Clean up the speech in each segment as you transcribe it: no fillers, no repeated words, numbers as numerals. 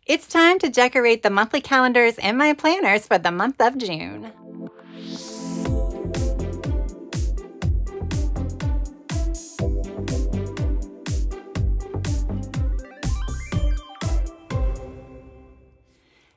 It's time to decorate the monthly calendars and my planners for the month of June.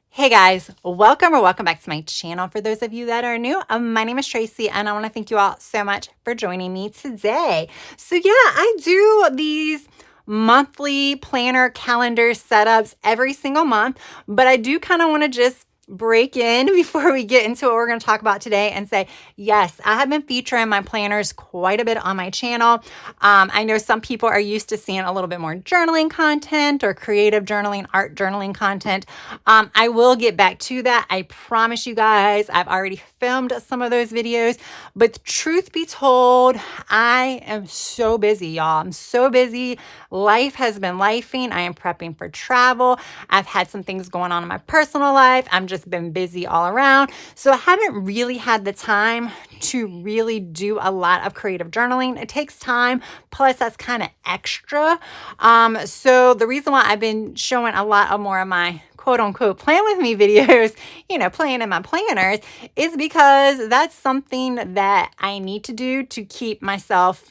Hey guys, welcome back to my channel. For those of you that are new, my name is Tracy and I want to thank you all so much for joining me today. So yeah, I do these monthly planner calendar setups every single month, but I do kind of want to just break in before we get into what we're going to talk about today and say, yes, I have been featuring my planners quite a bit on my channel. I know some people are used to seeing a little bit more journaling content or creative journaling, art journaling content. I will get back to that. I promise you guys, I've already filmed some of those videos, but truth be told, I am so busy, y'all. I'm so busy. Life has been lifing. I am prepping for travel. I've had some things going on in my personal life. I'm just been busy all around. So I haven't really had the time to really do a lot of creative journaling. It takes time. Plus that's kind of extra. So the reason why I've been showing a lot of more of my quote unquote plan with me videos, playing in my planners, is because that's something that I need to do to keep myself,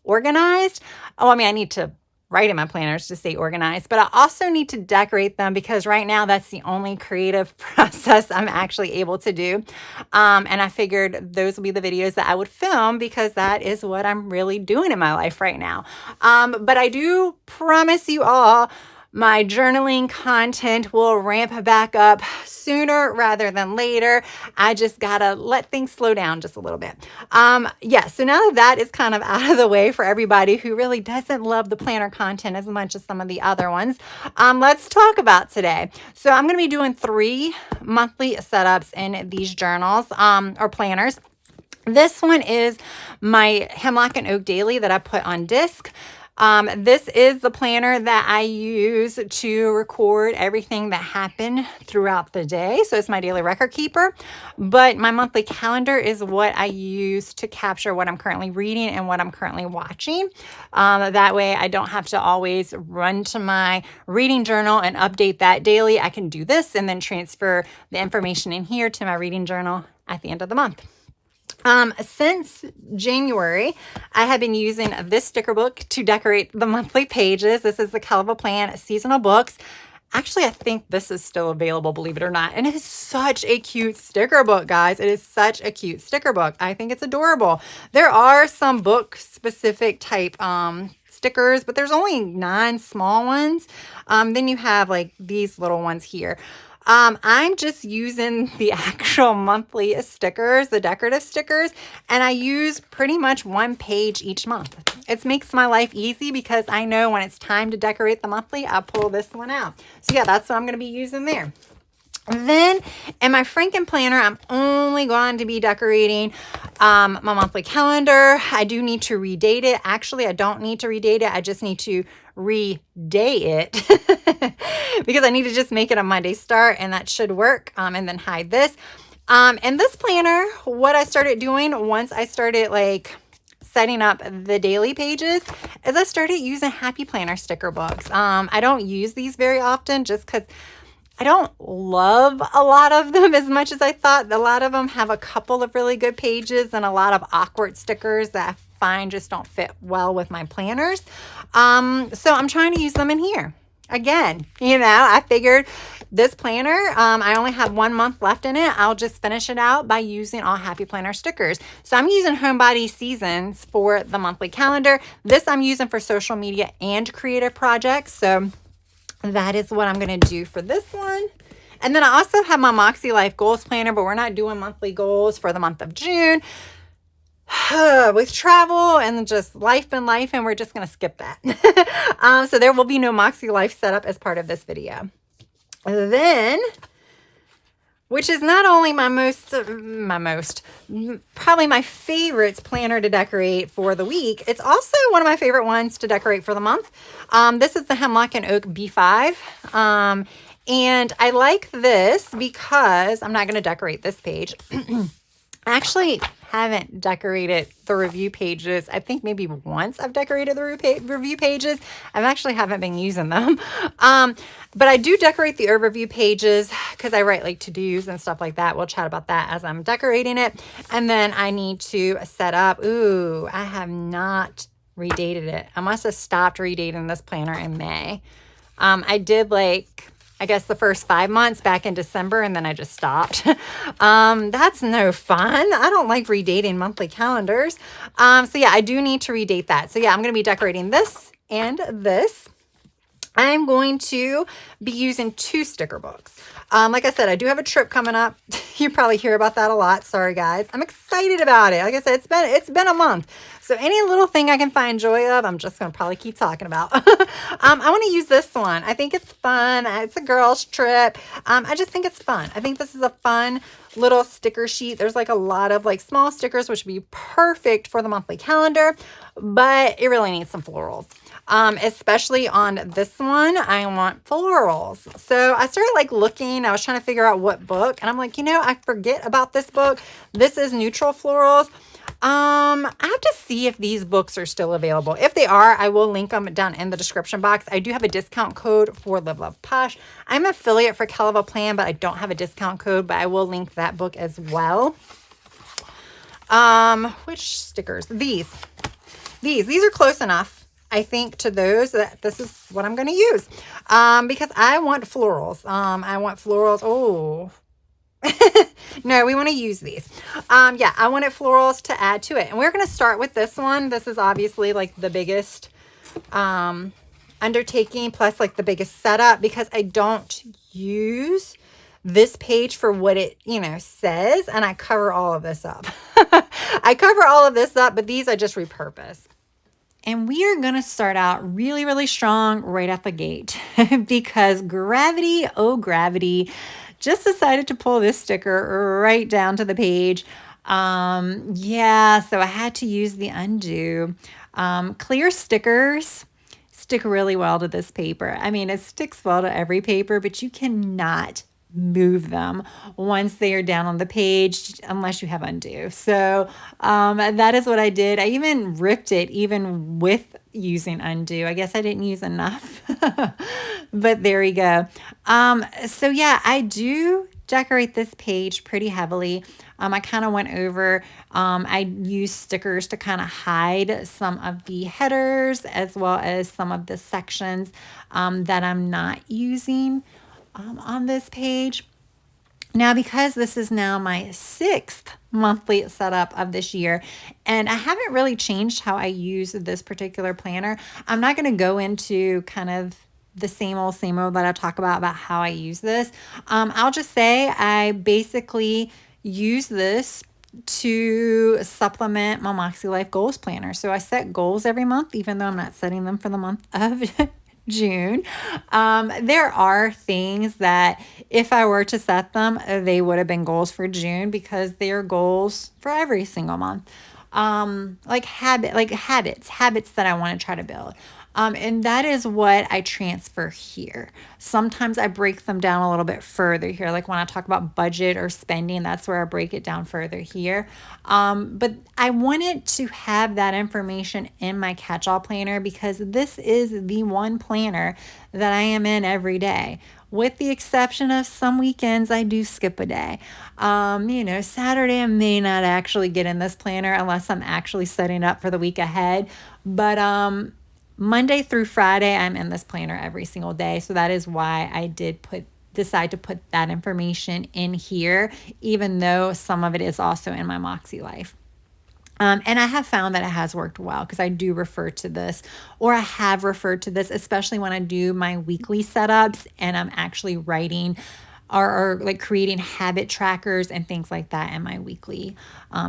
organized. I need to write in my planners to stay organized, but I also need to decorate them because right now that's the only creative process I'm actually able to do. And I figured those will be the videos that I would film because that is what I'm really doing in my life right now. But I do promise you all, my journaling content will ramp back up sooner rather than later. I just gotta let things slow down just a little bit. So now that is kind of out of the way for everybody who really doesn't love the planner content as much as some of the other ones, let's talk about today. So I'm gonna be doing 3 monthly setups in these journals or planners. This one is my Hemlock and Oak Daily that I put on disc. This is the planner that I use to record everything that happened throughout the day. So it's my daily record keeper, but my monthly calendar is what I use to capture what I'm currently reading and what I'm currently watching. That way I don't have to always run to my reading journal and update that daily. I can do this and then transfer the information in here to my reading journal at the end of the month. Since January, I have been using this sticker book to decorate the monthly pages. This is the Caliber Plan Seasonal Books. Actually, I think this is still available, believe it or not. And it is such a cute sticker book, guys. It is such a cute sticker book. I think it's adorable. There are some book specific type stickers, but there's only 9 small ones. Then you have like these little ones here. I'm just using the actual monthly stickers, the decorative stickers, and I use pretty much 1 page each month. It makes my life easy because I know when it's time to decorate the monthly, I'll pull this one out. So yeah, that's what I'm going to be using there. Then in my Franken planner, I'm only going to be decorating my monthly calendar. I do need to redate it. Actually, I don't need to redate it. I just need to redate it because I need to just make it a Monday start, and that should work. And then hide this. And this planner, what I started doing once I started setting up the daily pages is I started using Happy Planner sticker books. I don't use these very often just because I don't love a lot of them as much as I thought. A lot of them have a couple of really good pages and a lot of awkward stickers that I find just don't fit well with my planners. So I'm trying to use them in here. Again, I figured this planner, I only have 1 month left in it. I'll just finish it out by using all Happy Planner stickers. So I'm using Homebody Seasons for the monthly calendar. This I'm using for social media and creative projects. So that is what I'm going to do for this one. And then I also have my Moxie Life Goals Planner, but we're not doing monthly goals for the month of June. With travel and just life, and we're just going to skip that. So there will be no Moxie Life setup as part of this video. Then, which is not only probably my favorite planner to decorate for the week, it's also one of my favorite ones to decorate for the month. This is the Hemlock and Oak B5. And I like this because I'm not going to decorate this page. I actually haven't decorated the review pages. I think maybe once I've decorated the review pages. I actually haven't been using them. But I do decorate the overview pages because I write like to-dos and stuff like that. We'll chat about that as I'm decorating it. And then I need to set up. Ooh, I have not redated it. I must have stopped redating this planner in May. I did I guess the first 5 months back in December, and then I just stopped. That's no fun. I don't like redating monthly calendars. So yeah, I do need to redate that. So yeah, I'm going to be decorating this and this. I'm going to be using 2 sticker books. Like I said, I do have a trip coming up. You probably hear about that a lot. Sorry, guys. I'm excited about it. Like I said, it's been a month. So any little thing I can find joy of, I'm just going to probably keep talking about. I want to use this one. I think it's fun. It's a girls' trip. I just think it's fun. I think this is a fun little sticker sheet. There's like a lot of like small stickers, which would be perfect for the monthly calendar, but it really needs some florals. Especially on this one, I want florals. So I started like looking, I was trying to figure out what book, and I'm like, I forget about this book. This is neutral florals. I have to see if these books are still available. If they are, I will link them down in the description box. I do have a discount code for Live Love Posh. I'm an affiliate for Keleva Plan, but I don't have a discount code, but I will link that book as well. Which stickers? These are close enough, I think, to those that this is what I'm going to use. Because I want florals. I want florals. Oh, no, we want to use these. Yeah, I wanted florals to add to it. And we're going to start with this one. This is obviously like the biggest, undertaking, plus like the biggest setup, because I don't use this page for what it, says. And I cover all of this up. I cover all of this up, but these I just repurpose. And we are going to start out really, really strong right at the gate because gravity, oh gravity, just decided to pull this sticker right down to the page. Yeah, so I had to use the undo. Clear stickers stick really well to this paper. I mean, it sticks well to every paper, but you cannot move them once they are down on the page unless you have undo. So that is what I did. I even ripped it even with using undo. I guess I didn't use enough, but there we go. So yeah, I do decorate this page pretty heavily. I kind of went over, I used stickers to kind of hide some of the headers as well as some of the sections that I'm not using on this page. Now, because this is now my 6th monthly setup of this year, and I haven't really changed how I use this particular planner, I'm not going to go into kind of the same old that I talk about how I use this. I'll just say I basically use this to supplement my Moxie Life Goals Planner. So I set goals every month, even though I'm not setting them for the month of June. There are things that if I were to set them, they would have been goals for June because they are goals for every single month. Like habits that I want to try to build. And that is what I transfer here. Sometimes I break them down a little bit further here. Like when I talk about budget or spending, that's where I break it down further here. But I wanted to have that information in my catch-all planner because this is the one planner that I am in every day. With the exception of some weekends, I do skip a day. Saturday I may not actually get in this planner unless I'm actually setting up for the week ahead. But Monday through Friday, I'm in this planner every single day. So that is why I did decide to put that information in here, even though some of it is also in my Moxie Life. And I have found that it has worked well because I do refer to this, or I have referred to this, especially when I do my weekly setups and I'm actually writing or like creating habit trackers and things like that in my weekly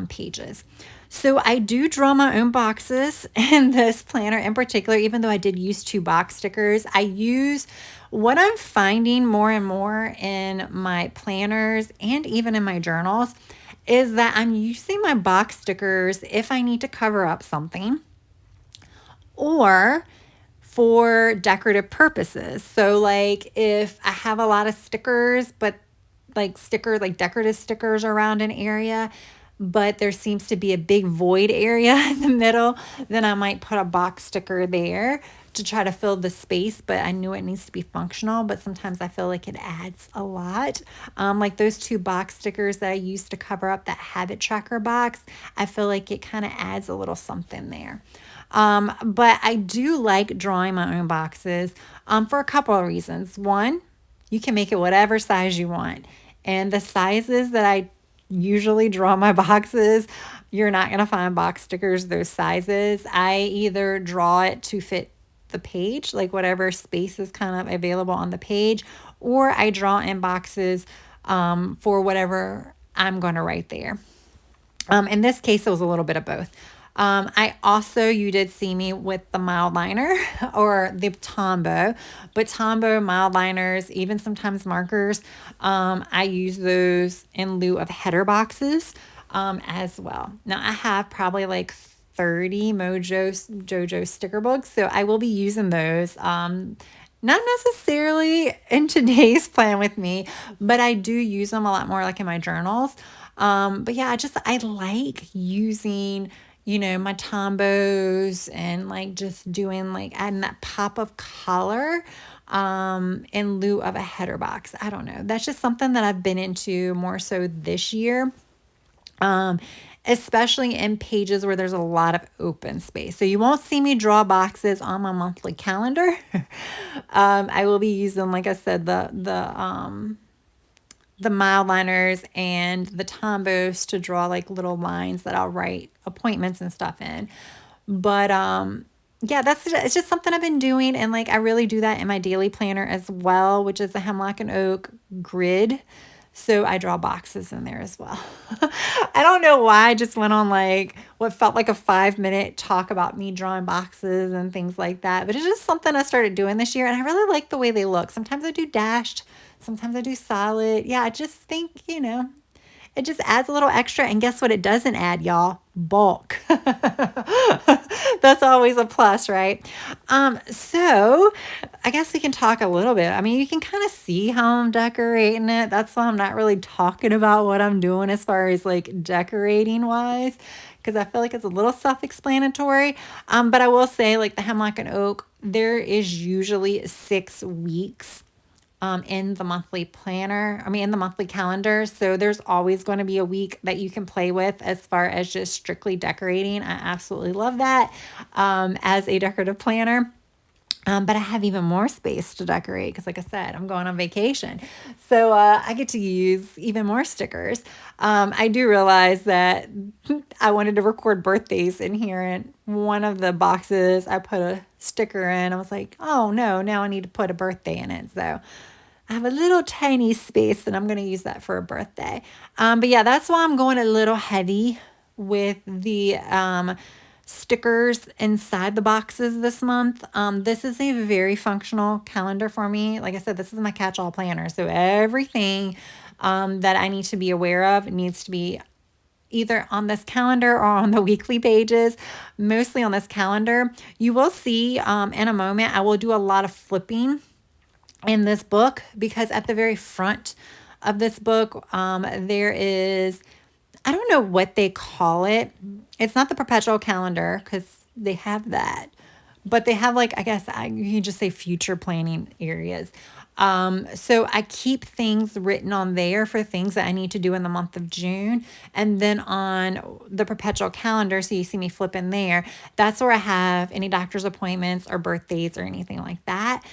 pages. So I do draw my own boxes in this planner in particular, even though I did use 2 box stickers. I use what I'm finding more and more in my planners and even in my journals is that I'm using my box stickers if I need to cover up something or for decorative purposes. So like if I have a lot of stickers, but like decorative stickers around an area, but there seems to be a big void area in the middle, then I might put a box sticker there to try to fill the space, but I knew it needs to be functional, but sometimes I feel like it adds a lot. Like those 2 box stickers that I used to cover up that habit tracker box, I feel like it kind of adds a little something there. But I do like drawing my own boxes for a couple of reasons. One, you can make it whatever size you want. And the sizes that I usually draw my boxes, you're not going to find box stickers those sizes. I either draw it to fit the page, like whatever space is kind of available on the page, or I draw in boxes for whatever I'm going to write there. In this case, it was a little bit of both. I also, you did see me with the mild liner or the Tombow, but Tombow mild liners, even sometimes markers, I use those in lieu of header boxes as well. Now I have probably like 30 JoJo sticker books, so I will be using those. Not necessarily in today's plan with me, but I do use them a lot more like in my journals. But yeah, I like using, my Tombows and like just doing like adding that pop of color in lieu of a header box. I don't know. That's just something that I've been into more so this year. Especially in pages where there's a lot of open space. So you won't see me draw boxes on my monthly calendar. I will be using, like I said, the mild liners and the Tombows to draw like little lines that I'll write appointments and stuff in. But yeah, it's just something I've been doing, and like I really do that in my daily planner as well, which is the Hemlock and Oak grid. So I draw boxes in there as well. I don't know why I just went on like what felt like a 5-minute talk about me drawing boxes and things like that. But it's just something I started doing this year, and I really like the way they look. Sometimes I do dashed, sometimes I do solid. Yeah, I just think, it just adds a little extra. And guess what it doesn't add, y'all? Bulk. That's always a plus, right? So I guess we can talk a little bit. I mean, you can kind of see how I'm decorating it. That's why I'm not really talking about what I'm doing as far as like decorating wise, because I feel like it's a little self-explanatory. But I will say, like the Hemlock and Oak, there is usually 6 weeks in the monthly planner, in the monthly calendar. So there's always going to be a week that you can play with as far as just strictly decorating. I absolutely love that as a decorative planner. But I have even more space to decorate because, like I said, I'm going on vacation. So I get to use even more stickers. I do realize that I wanted to record birthdays in here, and one of the boxes I put a sticker in. I was like, oh no, now I need to put a birthday in it. So I have a little tiny space, and I'm going to use that for a birthday. But yeah, that's why I'm going a little heavy with the stickers inside the boxes this month. This is a very functional calendar for me. Like I said, this is my catch-all planner. So everything that I need to be aware of needs to be either on this calendar or on the weekly pages, mostly on this calendar. You will see in a moment, I will do a lot of flipping in this book, because at the very front of this book, there is, I don't know what they call it. It's not the perpetual calendar because they have that, but they have like, I guess you can just say future planning areas. So I keep things written on there for things that I need to do in the month of June. And then on the perpetual calendar, so you see me flip in there, that's where I have any doctor's appointments or birthdays or anything like that.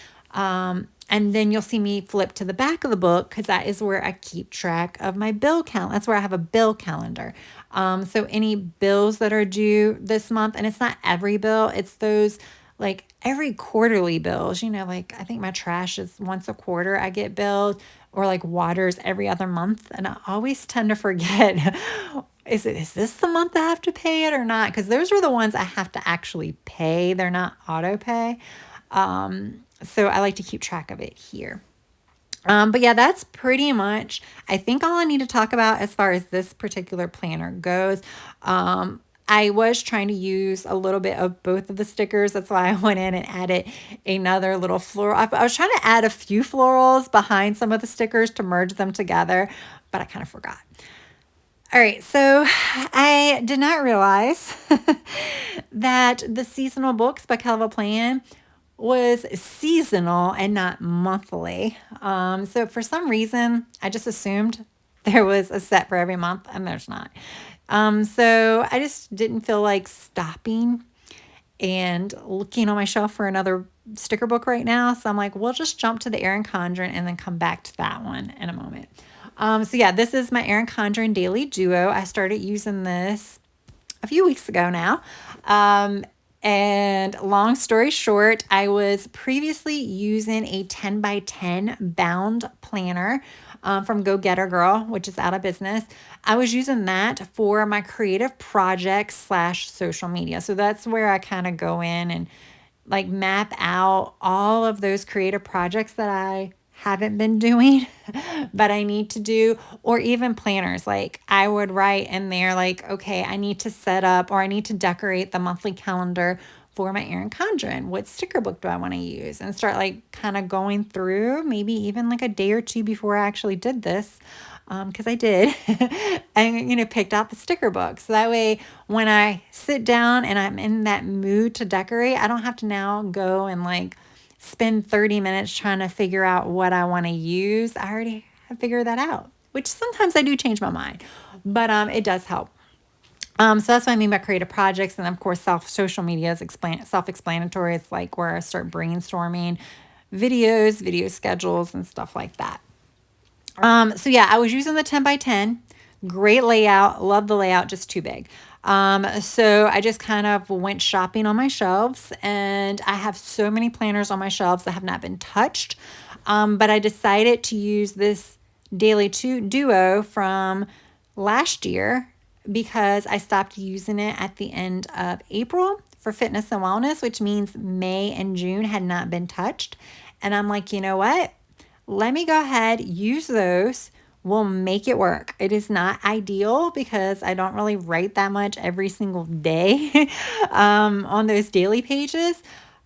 And then you'll see me flip to the back of the book because that is where I keep track of my bill count. That's where I have a bill calendar. So any bills that are due this month, and it's not every bill, it's those like every quarterly bills, like I think my trash is once a quarter I get billed, or like water's every other month. And I always tend to forget, is this the month I have to pay it or not? Because those are the ones I have to actually pay. They're not auto pay. So I like to keep track of it here. But yeah, that's pretty much, I think, all I need to talk about as far as this particular planner goes. I was trying to use a little bit of both of the stickers. That's why I went in and added another little floral. I was trying to add a few florals behind some of the stickers to merge them together, but I kind of forgot. All right, so I did not realize that the seasonal books by Calva Plan was seasonal and not monthly. So for some reason, I just assumed there was a set for every month, and there's not. So I just didn't feel like stopping and looking on my shelf for another sticker book right now. So I'm like, we'll just jump to the Erin Condren and then come back to that one in a moment. So yeah, this is my Erin Condren Daily Duo. I started using this a few weeks ago now. And long story short, I was previously using a 10 by 10 bound planner from Go Getter Girl, which is out of business. I was using that for my creative projects / social media. So that's where I kind of go in and like map out all of those creative projects that I haven't been doing, but I need to do, or even planners. Like I would write in there, like, okay, I need to set up or I need to decorate the monthly calendar for my Erin Condren. What sticker book do I want to use? And start like kind of going through maybe even like a day or two before I actually did this. Because I did, and picked out the sticker book. So that way, when I sit down and I'm in that mood to decorate, I don't have to now go and like spend 30 minutes trying to figure out what I want to use. I already have figured that out, which sometimes I do change my mind, but it does help. So that's what I mean by creative projects. And of course, social media is self-explanatory. It's like where I start brainstorming videos, video schedules, and stuff like that. So yeah, I was using the 10 by 10, great layout, love the layout, just too big. So I just kind of went shopping on my shelves, and I have so many planners on my shelves that have not been touched. But I decided to use this Daily Duo from last year because I stopped using it at the end of April for fitness and wellness, which means May and June had not been touched. And I'm like, you know what? Let me go ahead, use those. We'll make it work. It is not ideal because I don't really write that much every single day on those daily pages.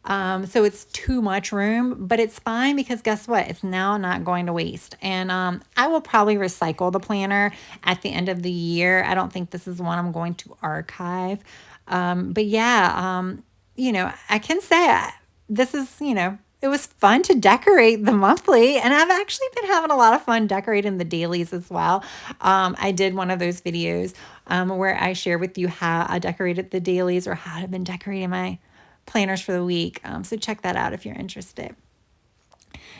So it's too much room, but it's fine because guess what? It's now not going to waste. And I will probably recycle the planner at the end of the year. I don't think this is one I'm going to archive. But yeah, I can say this is, it was fun to decorate the monthly, and I've actually been having a lot of fun decorating the dailies as well. I did one of those videos where I share with you how I decorated the dailies or how I've been decorating my planners for the week. So check that out if you're interested.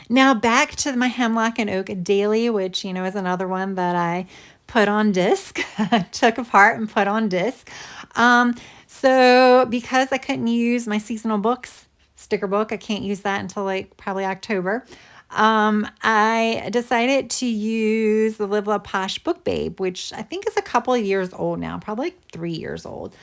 Now back to my Hemlock and Oak Daily, which, is another one that I put on disc, took apart and put on disc. So because I couldn't use my seasonal books, sticker book, I can't use that until like probably October. I decided to use the Live Love Posh Book Babe, which I think is a couple of years old now, probably like 3 years old.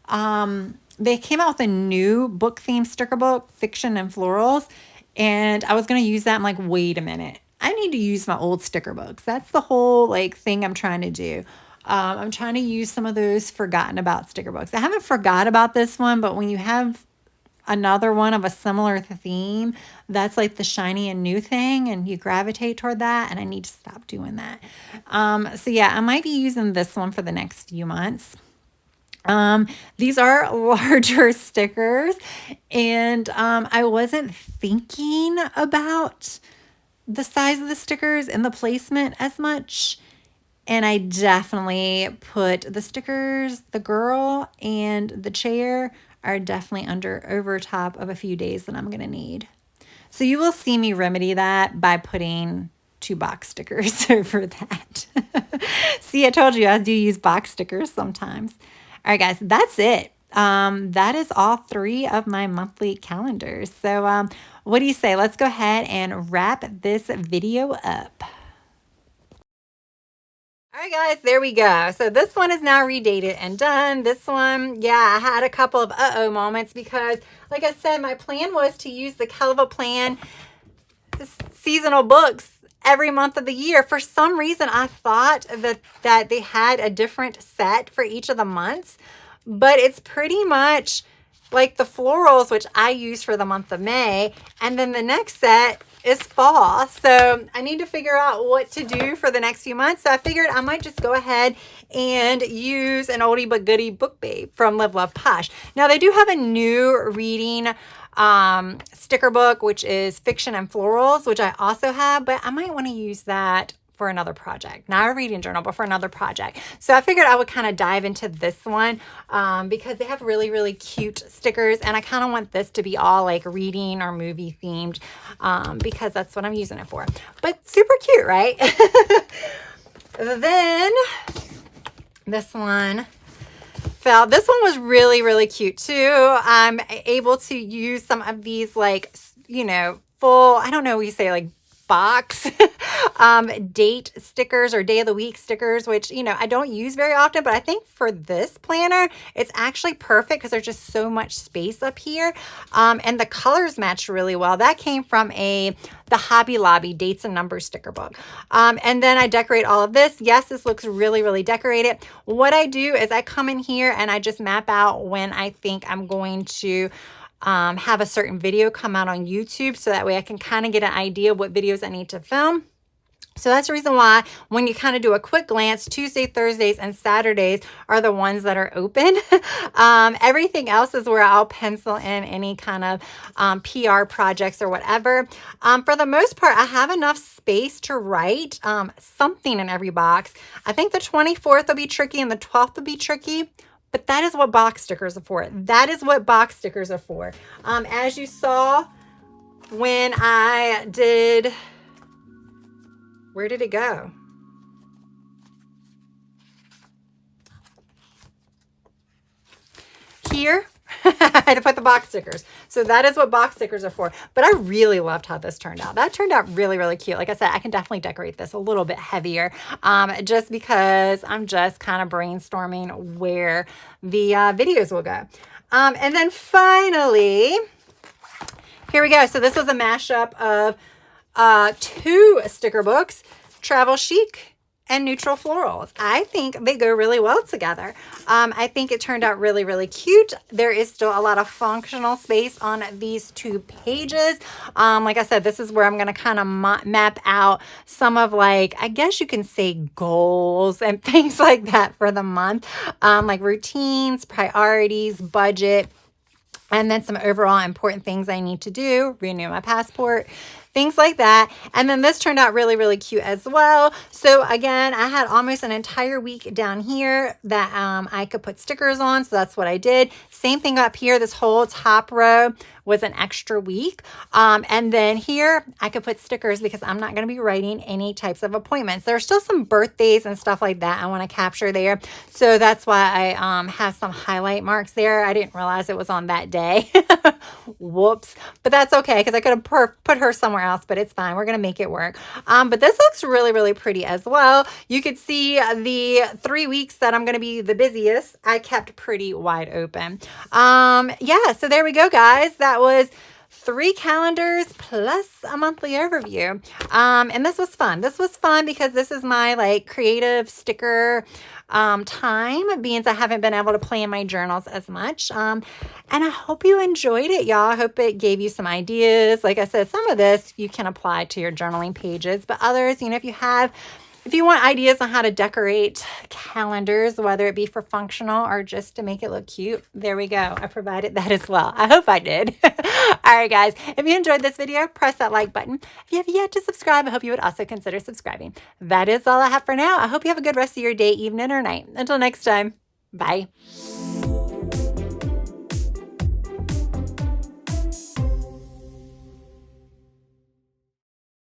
They came out with a new book themed sticker book, Fiction and Florals, and I was going to use that. I'm like, wait a minute. I need to use my old sticker books. That's the whole like thing I'm trying to do. I'm trying to use some of those forgotten about sticker books. I haven't forgot about this one, but when you have another one of a similar theme, that's like the shiny and new thing, and you gravitate toward that, and I need to stop doing that. So yeah, I might be using this one for the next few months. These are larger stickers, and I wasn't thinking about the size of the stickers and the placement as much. And I definitely put the stickers, the girl, and the chair are definitely over top of a few days that I'm going to need. So you will see me remedy that by putting 2 box stickers over that. See, I told you I do use box stickers sometimes. All right, guys, that's it. That is all 3 of my monthly calendars. So what do you say? Let's go ahead and wrap this video up. All right, guys, there we go. So this one is now redated and done. This one, yeah, I had a couple of uh-oh moments because, like I said, my plan was to use the Calva Plan seasonal books every month of the year. For some reason, I thought that they had a different set for each of the months, but it's pretty much like the florals, which I use for the month of May, and then the next set is fall. So I need to figure out what to do for the next few months. So I figured I might just go ahead and use an oldie but goodie book babe from Live Love Posh. Now they do have a new reading sticker book, which is fiction and florals, which I also have, but I might want to use that for another project, not a reading journal, but for another project. So I figured I would kind of dive into this one because they have really, really cute stickers, and I kind of want this to be all like reading or movie themed because that's what I'm using it for. But super cute, right? Then this one fell. This one was really, really cute too. I'm able to use some of these like, you know, full, I don't know what you say, like box date stickers or day of the week stickers, which, you know, I don't use very often, but I think for this planner, it's actually perfect because there's just so much space up here. And the colors match really well. That came from the Hobby Lobby dates and numbers sticker book. And then I decorate all of this. Yes, this looks really, really decorated. What I do is I come in here and I just map out when I think I'm going to have a certain video come out on YouTube, so that way I can kind of get an idea of what videos I need to film. So that's the reason why when you kind of do a quick glance, Tuesday, Thursdays, and Saturdays are the ones that are open. Everything else is where I'll pencil in any kind of PR projects or whatever. For the most part, I have enough space to write something in every box. I think the 24th will be tricky and the 12th will be tricky. But that is what box stickers are for. That is what box stickers are for. As you saw when I did, where did it go? Here, I had to put the box stickers. So that is what box stickers are for. But I really loved how this turned out. That turned out really, really cute. Like I said, I can definitely decorate this a little bit heavier just because I'm just kind of brainstorming where the videos will go. And then finally, here we go. So this was a mashup of 2 sticker books, Travel Chic and Neutral Florals. I think they go really well together. I think it turned out really, really cute. There is still a lot of functional space on these 2 pages. Like I said, this is where I'm going to kind of map out some of, like, I guess you can say goals and things like that for the month, like routines, priorities, budget, and then some overall important things I need to do, renew my passport, things like that. And then this turned out really, really cute as well. So again, I had almost an entire week down here that I could put stickers on. So that's what I did. Same thing up here. This whole top row was an extra week. And then here I could put stickers because I'm not going to be writing any types of appointments. There's still some birthdays and stuff like that I want to capture there. So that's why I have some highlight marks there. I didn't realize it was on that day. Whoops. But that's okay because I could have put her somewhere else, but it's fine. We're going to make it work. But this looks really, really pretty as well. You could see the 3 weeks that I'm going to be the busiest, I kept pretty wide open. Yeah, so there we go, guys. That was 3 calendars plus a monthly overview. And this was fun. This was fun because this is my like creative sticker time, being I haven't been able to plan my journals as much. And I hope you enjoyed it, y'all. I hope it gave you some ideas. Like I said, some of this you can apply to your journaling pages, but others, you know, if you want ideas on how to decorate calendars, whether it be for functional or just to make it look cute, there we go. I provided that as well. I hope I did. All right, guys. If you enjoyed this video, press that like button. If you have yet to subscribe, I hope you would also consider subscribing. That is all I have for now. I hope you have a good rest of your day, evening, or night. Until next time, bye.